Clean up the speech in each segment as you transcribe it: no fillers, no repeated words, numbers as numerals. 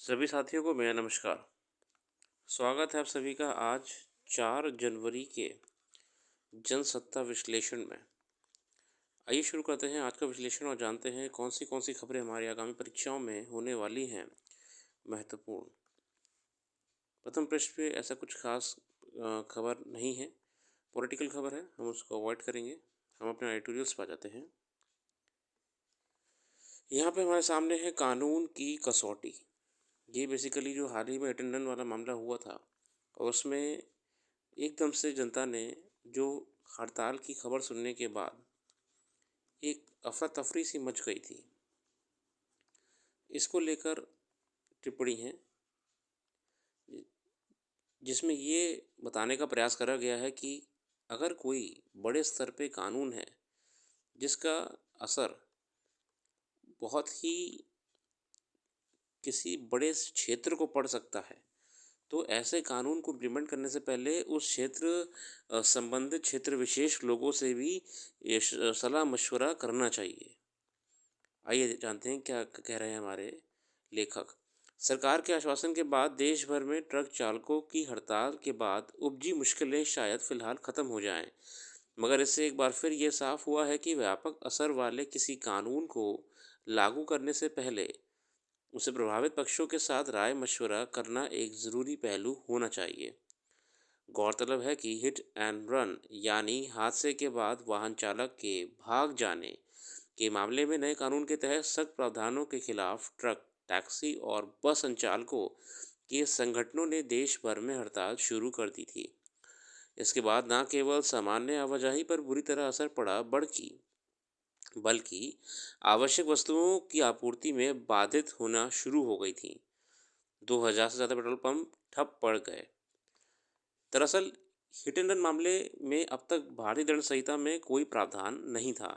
सभी साथियों को मेरा नमस्कार। स्वागत है आप सभी का आज 4 जनवरी के जनसत्ता विश्लेषण में। आइए शुरू करते हैं आज का विश्लेषण और जानते हैं कौन सी खबरें हमारी आगामी परीक्षाओं में होने वाली हैं महत्वपूर्ण। प्रथम पृष्ठ पे ऐसा कुछ खास खबर नहीं है, पॉलिटिकल खबर है, हम उसको अवॉइड करेंगे। हम अपने एडिटोरियल्स पर आ जाते हैं। यहाँ पे हमारे सामने है कानून की कसौटी। ये बेसिकली जो हाल ही में अटेंडेंट वाला मामला हुआ था और उसमें एकदम से जनता ने जो हड़ताल की खबर सुनने के बाद एक अफरा तफरी सी मच गई थी। इसको लेकर टिप्पणी है जिसमें ये बताने का प्रयास करा गया है कि अगर कोई बड़े स्तर पे कानून है जिसका असर बहुत ही किसी बड़े क्षेत्र को पड़ सकता है, तो ऐसे कानून को इम्प्लीमेंट करने से पहले उस क्षेत्र संबंधित क्षेत्र विशेष लोगों से भी ये सलाह मशवरा करना चाहिए। आइए जानते हैं क्या कह रहे हैं हमारे लेखक। सरकार के आश्वासन के बाद देश भर में ट्रक चालकों की हड़ताल के बाद उपजी मुश्किलें शायद फिलहाल ख़त्म हो जाएं, मगर इससे एक बार फिर ये साफ हुआ है कि व्यापक असर वाले किसी कानून को लागू करने से पहले उसे प्रभावित पक्षों के साथ राय मशवरा करना एक ज़रूरी पहलू होना चाहिए। गौरतलब है कि हिट एंड रन यानी हादसे के बाद वाहन चालक के भाग जाने के मामले में नए कानून के तहत सख्त प्रावधानों के खिलाफ ट्रक, टैक्सी और बस संचालकों के संगठनों ने देश भर में हड़ताल शुरू कर दी थी। इसके बाद न केवल सामान्य आवाजाही पर बुरी तरह असर पड़ा बल्कि आवश्यक वस्तुओं की आपूर्ति में बाधित होना शुरू हो गई थी। 2000 से ज़्यादा पेट्रोल पंप ठप पड़ गए। दरअसल हिट एंड रन मामले में अब तक भारतीय दंड संहिता में कोई प्रावधान नहीं था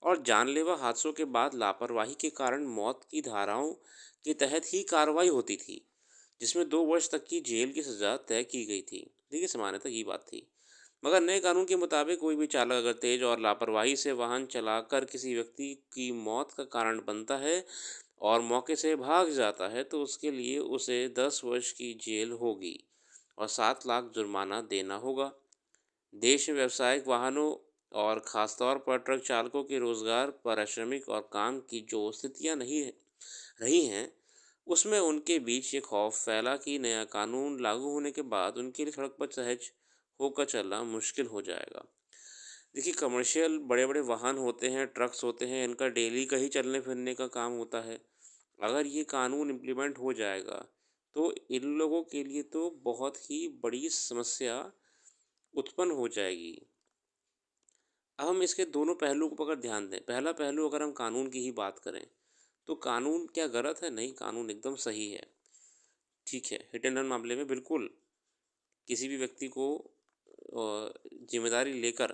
और जानलेवा हादसों के बाद लापरवाही के कारण मौत की धाराओं के तहत ही कार्रवाई होती थी, जिसमें 2 वर्ष तक की जेल की सज़ा तय की गई थी। देखिए, सामान्यतः ये बात थी। मगर नए कानून के मुताबिक कोई भी चालक अगर तेज और लापरवाही से वाहन चलाकर किसी व्यक्ति की मौत का कारण बनता है और मौके से भाग जाता है, तो उसके लिए उसे 10 वर्ष की जेल होगी और 7 लाख जुर्माना देना होगा। देश में व्यावसायिक वाहनों और ख़ासतौर पर ट्रक चालकों के रोज़गार, पारिश्रमिक और काम की जो स्थितियां नहीं रही हैं, उसमें उनके बीच ये खौफ फैला कि नया कानून लागू होने के बाद उनके लिए सड़क पर सहज होकर चलना मुश्किल हो जाएगा। देखिए, कमर्शियल बड़े बड़े वाहन होते हैं, ट्रक्स होते हैं, इनका डेली का ही चलने फिरने का काम होता है। अगर ये कानून इम्प्लीमेंट हो जाएगा तो इन लोगों के लिए तो बहुत ही बड़ी समस्या उत्पन्न हो जाएगी। अब हम इसके दोनों पहलू को अगर ध्यान दें, पहला पहलू अगर हम कानून की ही बात करें, तो कानून क्या गलत है? नहीं, कानून एकदम सही है। ठीक है, हिट एंड रन मामले में बिल्कुल किसी भी व्यक्ति को जिम्मेदारी लेकर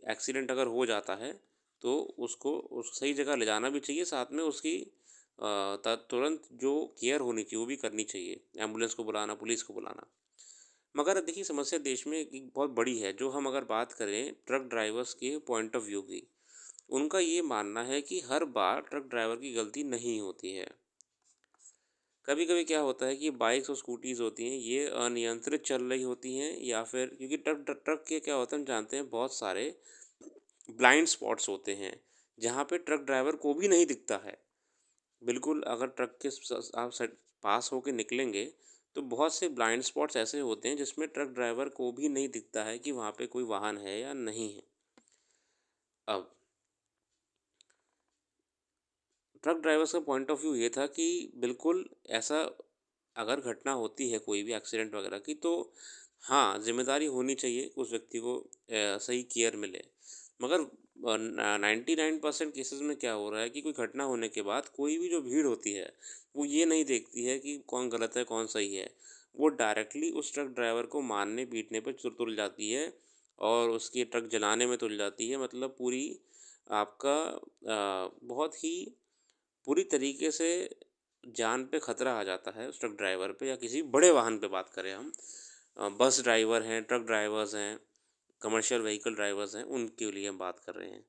एक्सीडेंट अगर हो जाता है तो उसको सही जगह ले जाना भी चाहिए, साथ में उसकी तुरंत जो केयर होनी चाहिए वो भी करनी चाहिए, एम्बुलेंस को बुलाना, पुलिस को बुलाना। मगर देखिए, समस्या देश में एक बहुत बड़ी है। जो हम अगर बात करें ट्रक ड्राइवर्स के पॉइंट ऑफ व्यू की, उनका ये मानना है कि हर बार ट्रक ड्राइवर की गलती नहीं होती है। कभी कभी क्या होता है कि बाइक्स और स्कूटीज़ होती हैं, ये अनियंत्रित चल रही होती हैं, या फिर क्योंकि ट्रक ट्रक ट्रक के क्या होता है, हम जानते हैं बहुत सारे ब्लाइंड स्पॉट्स होते हैं जहाँ पे ट्रक ड्राइवर को भी नहीं दिखता है। बिल्कुल, अगर ट्रक के आप साइड पास होके निकलेंगे तो बहुत से ब्लाइंड स्पॉट्स ऐसे होते हैं जिसमें ट्रक ड्राइवर को भी नहीं दिखता है कि वहाँ पे कोई वाहन है या नहीं है। अब ट्रक ड्राइवर्स का पॉइंट ऑफ व्यू ये था कि बिल्कुल ऐसा अगर घटना होती है कोई भी एक्सीडेंट वगैरह की, तो हाँ, जिम्मेदारी होनी चाहिए उस व्यक्ति को, सही केयर मिले। मगर 99% केसेस में क्या हो रहा है कि कोई घटना होने के बाद कोई भी जो भीड़ होती है वो ये नहीं देखती है कि कौन गलत है कौन सही है। वो डायरेक्टली उस ट्रक ड्राइवर को मारने पीटने पर तुल जाती है और उसकी ट्रक जलाने में तुल जाती है। मतलब पूरी आपका बहुत ही पूरी तरीके से जान पे खतरा आ जाता है उस ट्रक ड्राइवर पे, या किसी बड़े वाहन पे बात करें हम, बस ड्राइवर हैं, ट्रक ड्राइवर्स हैं, कमर्शियल व्हीकल ड्राइवर्स हैं, उनके लिए हम बात कर रहे हैं।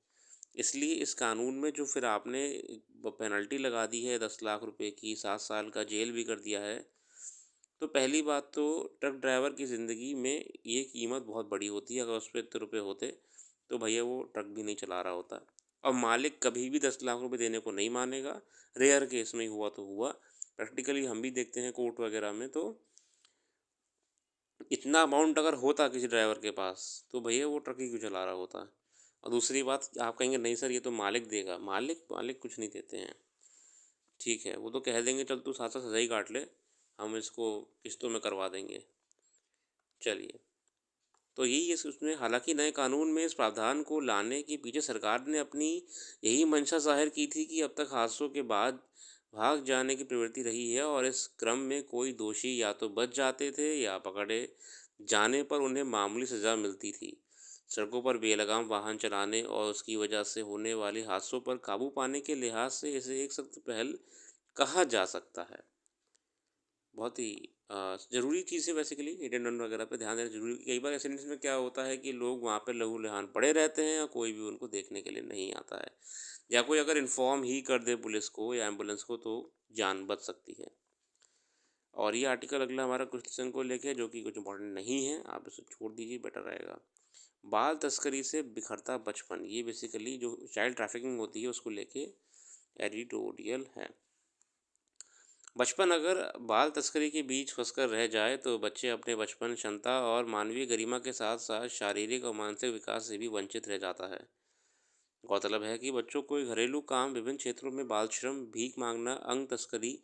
इसलिए इस कानून में जो फिर आपने पेनल्टी लगा दी है 10 लाख रुपए की, 7 साल का जेल भी कर दिया है, तो पहली बात तो ट्रक ड्राइवर की ज़िंदगी में ये कीमत बहुत बड़ी होती है। अगर उस पे इतने रुपए होते तो भैया वो ट्रक भी नहीं चला रहा होता। और मालिक कभी भी 10 लाख रुपए देने को नहीं मानेगा। रेयर केस में ही हुआ तो हुआ। प्रैक्टिकली हम भी देखते हैं कोर्ट वगैरह में, तो इतना अमाउंट अगर होता किसी ड्राइवर के पास तो भैया वो ट्रक ही क्यों चला रहा होता। और दूसरी बात, आप कहेंगे नहीं सर ये तो मालिक देगा। मालिक मालिक कुछ नहीं देते हैं। ठीक है, वो तो कह देंगे चल तू 7 साल सजा ही काट ले, हम इसको किस्तों में करवा देंगे। चलिए, तो यही है उसमें। हालांकि नए कानून में इस प्रावधान को लाने के पीछे सरकार ने अपनी यही मंशा जाहिर की थी कि अब तक हादसों के बाद भाग जाने की प्रवृत्ति रही है, और इस क्रम में कोई दोषी या तो बच जाते थे या पकड़े जाने पर उन्हें मामूली सज़ा मिलती थी। सड़कों पर बेलगाम वाहन चलाने और उसकी वजह से होने वाले हादसों पर काबू पाने के लिहाज से इसे एक सख्त पहल कहा जा सकता है। बहुत ही ज़रूरी चीज़ है बेसिकली हिट एंड रन वगैरह पे ध्यान देना ज़रूरी। कई बार एक्सीडेंट्स में क्या होता है कि लोग वहाँ पे लहूलुहान पड़े रहते हैं और कोई भी उनको देखने के लिए नहीं आता है, या कोई अगर इन्फॉर्म ही कर दे पुलिस को या एम्बुलेंस को तो जान बच सकती है। और ये आर्टिकल अगला हमारा क्वेश्चन को लेके जो कि कुछ इंपॉर्टेंट नहीं है, आप इसे छोड़ दीजिए, बेटर रहेगा। बाल तस्करी से बिखरता बचपन, ये बेसिकली जो चाइल्ड ट्रैफिकिंग होती है उसको लेके एडिटोरियल है। बचपन अगर बाल तस्करी के बीच फंसकर रह जाए तो बच्चे अपने बचपन, क्षमता और मानवीय गरिमा के साथ साथ शारीरिक और मानसिक विकास से भी वंचित रह जाता है। गौरतलब है कि बच्चों को घरेलू काम, विभिन्न क्षेत्रों में बाल श्रम, भीख मांगना, अंग तस्करी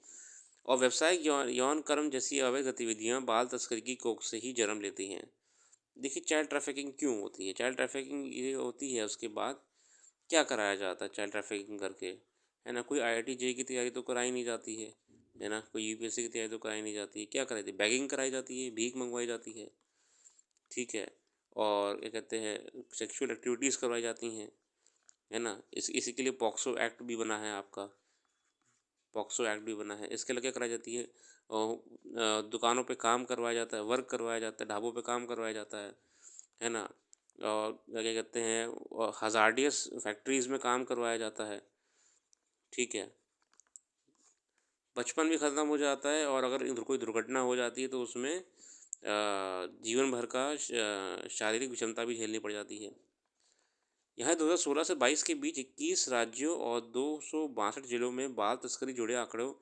और व्यावसायिक यौन यौन कर्म जैसी अवैध गतिविधियां बाल तस्करी की कोख से ही जन्म लेती हैं। देखिए, चाइल्ड ट्रैफिकिंग क्यों होती है? चाइल्ड ट्रैफिकिंग ये होती है, उसके बाद क्या कराया जाता है चाइल्ड ट्रैफिकिंग करके, है ना? कोई IIT जेई की तैयारी तो कराई नहीं जाती है ना? कोई यूपीएससी की तैयारी तो कराई नहीं जाती है। क्या कराई जाती है? बैगिंग कराई जाती है, भीख मंगवाई जाती है, ठीक है? और क्या कहते हैं, सेक्सुअल एक्टिविटीज़ करवाई जाती हैं, है ना? इसी के लिए पॉक्सो एक्ट भी बना है आपका। पॉक्सो एक्ट भी बना है। इसके लिए क्या कराई जाती है? दुकानों पे काम करवाया जाता है, वर्क करवाया जाता है, ढाबों पे काम करवाया जाता है ना? और क्या कहते हैं, हज़ार्डियस फैक्ट्रीज़ में काम करवाया जाता है, ठीक है? बचपन भी ख़त्म हो जाता है, और अगर कोई दुर्घटना हो जाती है तो उसमें जीवन भर का शारीरिक विषमता भी झेलनी पड़ जाती है। यहाँ 2016 से 22 के बीच 21 राज्यों और 262 जिलों में बाल तस्करी जुड़े आंकड़ों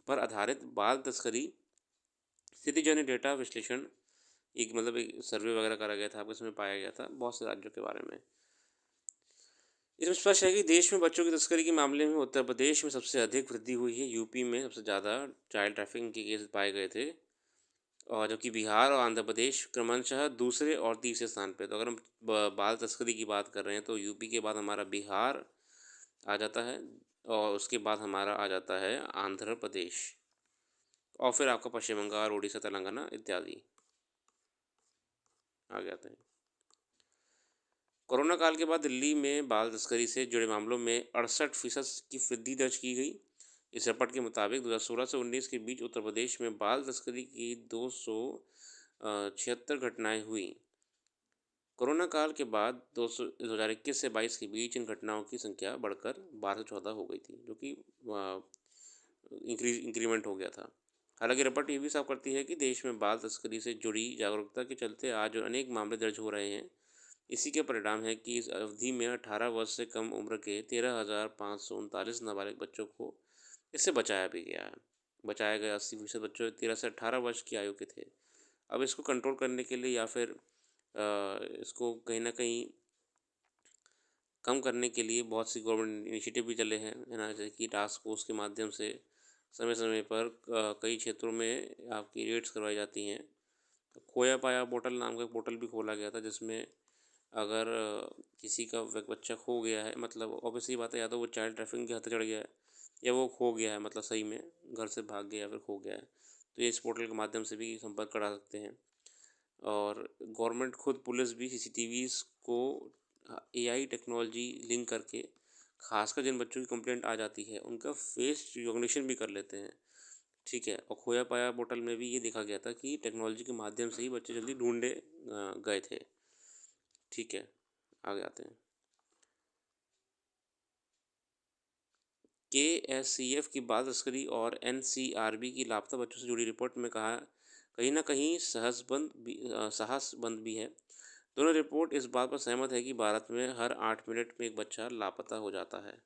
पर आधारित बाल तस्करी स्थितिजन्य डेटा विश्लेषण, एक मतलब एक सर्वे वगैरह करा गया था, आपको इसमें पाया गया था बहुत से राज्यों के बारे में। इसमें स्पष्ट है कि देश में बच्चों की तस्करी के मामले में उत्तर प्रदेश में सबसे अधिक वृद्धि हुई है। यूपी में सबसे ज़्यादा चाइल्ड ट्रैफिकिंग के केस पाए गए थे, और जबकि बिहार और आंध्र प्रदेश क्रमशः दूसरे और तीसरे स्थान पे। तो अगर हम बाल तस्करी की बात कर रहे हैं तो यूपी के बाद हमारा बिहार आ जाता है, और उसके बाद हमारा आ जाता है आंध्र प्रदेश, और फिर आपका पश्चिम बंगाल, उड़ीसा, तेलंगाना इत्यादि आ जाते हैं। कोरोना काल के बाद दिल्ली में बाल तस्करी से जुड़े मामलों में 68% की वृद्धि दर्ज की गई। इस रिपोर्ट के मुताबिक 2016 से 19 के बीच उत्तर प्रदेश में बाल तस्करी की 276 घटनाएं हुई। कोरोना काल के बाद 2021 से 22 के बीच इन घटनाओं की संख्या बढ़कर 12 से 14 हो गई थी, जो कि इंक्रीमेंट हो गया था। हालांकि रिपोर्ट ये भी साफ करती है कि देश में बाल तस्करी से जुड़ी जागरूकता के चलते आज अनेक मामले दर्ज हो रहे हैं। इसी के परिणाम है कि इस अवधि में 18 वर्ष से कम उम्र के 13,539 नाबालिग बच्चों को इससे बचाया भी गया है। बचाया गया 80% बच्चों 13 से 18 वर्ष की आयु के थे। अब इसको कंट्रोल करने के लिए या फिर इसको कहीं ना कहीं कम करने के लिए बहुत सी गवर्नमेंट इनिशिएटिव भी चले हैं, है ना? जैसे कि टास्क फोर्स के माध्यम से समय समय पर कई क्षेत्रों में आपकी रेड्स करवाई जाती हैं। तो खोया पाया पोर्टल नाम का एक पोर्टल भी खोला गया था, जिसमें अगर किसी का बच्चा खो गया है, मतलब ऑब्वियसली बात है, या तो वो चाइल्ड ट्रैफिकिंग के हत्थे चढ़ गया है या वो खो गया है, मतलब सही में घर से भाग गया या फिर खो गया है, तो ये इस पोर्टल के माध्यम से भी संपर्क करा सकते हैं। और गवर्नमेंट खुद, पुलिस भी सीसीटीवीज़ को AI टेक्नोलॉजी लिंक करके, खासकर जिन बच्चों की कंप्लेंट आ जाती है उनका फेस रिकॉग्निशन भी कर लेते हैं, ठीक है? और खोया पाया पोर्टल में भी ये देखा गया था कि टेक्नोलॉजी के माध्यम से ही बच्चे जल्दी ढूंढे गए थे, ठीक है? आगे आते हैं। KSCF की बाल तस्करी और NCRB की लापता बच्चों से जुड़ी रिपोर्ट में कहा कहीं न कहीं साहसबंद भी है। दोनों रिपोर्ट इस बात पर सहमत है कि भारत में हर 8 मिनट में एक बच्चा लापता हो जाता है।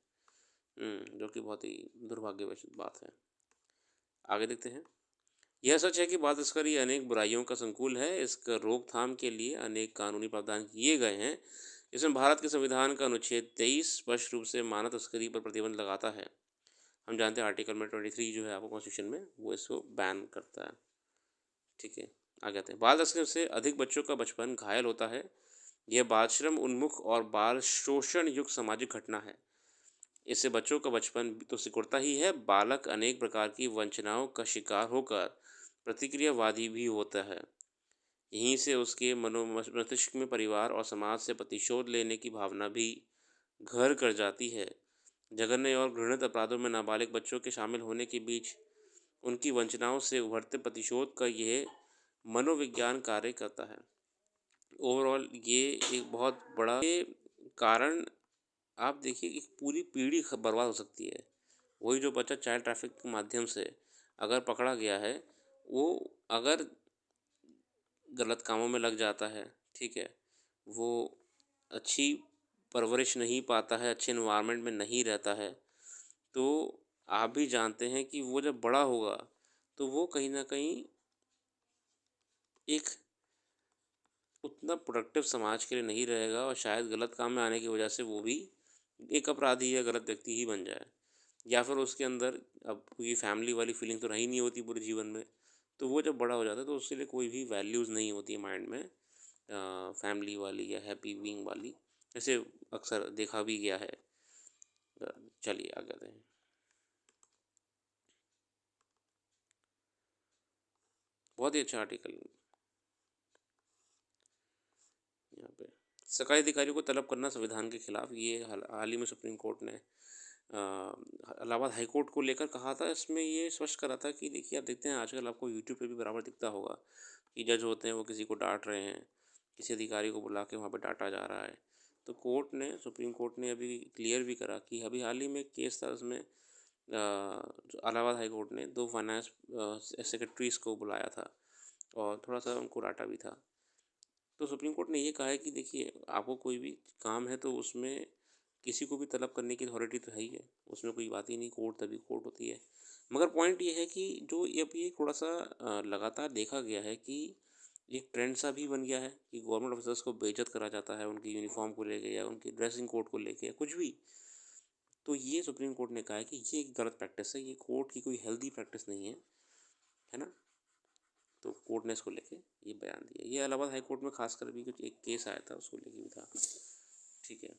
जो कि बहुत ही दुर्भाग्यवश बात है। आगे देखते हैं। यह सच है कि बाल तस्करी अनेक बुराइयों का संकुल है। इसका रोकथाम के लिए अनेक कानूनी प्रावधान किए गए हैं। इसमें भारत के संविधान का अनुच्छेद 23 स्पष्ट रूप से मानव तस्करी पर प्रतिबंध लगाता है। हम जानते हैं आर्टिकल में 23 जो है आपको कॉन्स्टिट्यूशन में वो इसको बैन करता है। ठीक है, आगे आते हैं। बाल तस्करी से अधिक बच्चों का बचपन घायल होता है। यह बाल श्रम उन्मुख और बाल शोषण युक्त सामाजिक घटना है। इससे बच्चों का बचपन तो सिकुड़ता ही है, बालक अनेक प्रकार की वंचनाओं का शिकार होकर प्रतिक्रियावादी भी होता है। यहीं से उसके मस्तिष्क में परिवार और समाज से प्रतिशोध लेने की भावना भी घर कर जाती है। जघन्य और घृणित अपराधों में नाबालिग बच्चों के शामिल होने के बीच उनकी वंचनाओं से उभरते प्रतिशोध का यह मनोविज्ञान कार्य करता है। ओवरऑल ये एक बहुत बड़ा ये कारण आप देखिए कि पूरी पीढ़ी बर्बाद हो सकती है। वही जो बच्चा चाइल्ड ट्रैफिक के माध्यम से अगर पकड़ा गया है, वो अगर गलत कामों में लग जाता है, ठीक है, वो अच्छी परवरिश नहीं पाता है, अच्छे एनवायरनमेंट में नहीं रहता है, तो आप भी जानते हैं कि वो जब बड़ा होगा तो वो कहीं न कहीं एक उतना प्रोडक्टिव समाज के लिए नहीं रहेगा और शायद गलत काम में आने की वजह से वो भी एक अपराधी या गलत व्यक्ति ही बन जाए। या फिर उसके अंदर अब कोई फैमिली वाली फीलिंग तो रही नहीं होती पूरे जीवन में, तो वो जब बड़ा हो जाता है तो उसके लिए कोई भी वैल्यूज़ नहीं होती है माइंड में, फैमिली वाली या हैप्पी बीइंग वाली, ऐसे अक्सर देखा भी गया है। अ, चलिए आगे बढ़ते हैं। बहुत ही अच्छा आर्टिकल यहाँ पे। सरकारी अधिकारियों को तलब करना संविधान के खिलाफ, ये हाल ही में सुप्रीम कोर्ट ने इलाहाबाद हाई कोर्ट को लेकर कहा था। इसमें ये स्पष्ट करा था कि देखिए, आप देखते हैं आजकल आपको यूट्यूब पे भी बराबर दिखता होगा कि जज होते हैं वो किसी को डांट रहे हैं, किसी अधिकारी को बुला के वहाँ पे डांटा जा रहा है। तो कोर्ट ने, सुप्रीम कोर्ट ने अभी क्लियर भी करा कि अभी हाल ही में एक केस था, उसमें जो इलाहाबाद हाई कोर्ट ने 2 फाइनेंस सेक्रेटरीज़ को बुलाया था और थोड़ा-सा उनको डाँटा भी था। तो सुप्रीम कोर्ट ने ये कहा है कि देखिए, आपको कोई भी काम है तो उसमें किसी को भी तलब करने की अथॉरिटी तो है ही है, उसमें कोई बात ही नहीं, कोर्ट तभी कोर्ट होती है। मगर पॉइंट ये है कि जो ये अभी थोड़ा-सा लगातार देखा गया है कि एक ट्रेंड सा भी बन गया है कि गवर्नमेंट ऑफिसर्स को बेइज्जत करा जाता है उनकी यूनिफ़ॉर्म को लेके या उनकी ड्रेसिंग कोड को लेके या कुछ भी। तो ये सुप्रीम कोर्ट ने कहा है कि ये एक गलत प्रैक्टिस है, ये कोर्ट की कोई हेल्दी प्रैक्टिस नहीं है, है ना? तो कोर्ट ने इसको लेके ये बयान दिया। ये इलाहाबाद हाई कोर्ट में खासकर भी कुछ एक केस आया था, उसको लेके भी था। ठीक है।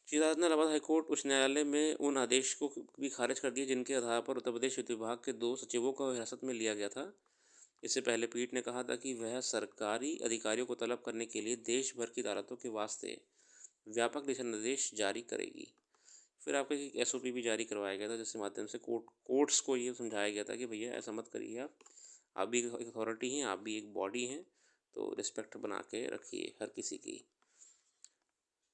श्री अदालत ने इलाहाबाद हाई कोर्ट उच्च न्यायालय में उन आदेश को भी खारिज कर दिया जिनके आधार पर उत्तर प्रदेश वित्त विभाग के 2 सचिवों को हिरासत में लिया गया था। इससे पहले पीठ ने कहा था कि वह सरकारी अधिकारियों को तलब करने के लिए देश भर की अदालतों के वास्ते व्यापक दिशा निर्देश जारी करेगी। फिर आपको एक SOP भी जारी करवाया गया था, जिसके माध्यम से कोर्ट्स को ये समझाया गया था कि भैया ऐसा मत करिए, आप भी एक अथॉरिटी हैं, आप भी एक बॉडी हैं, तो रिस्पेक्ट बना के रखिए हर किसी की।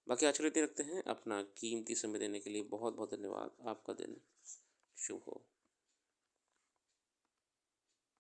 बाकी आज के लिए इतने रखते हैं। अपना कीमती समय देने के लिए बहुत बहुत धन्यवाद। आपका दिन शुभ हो।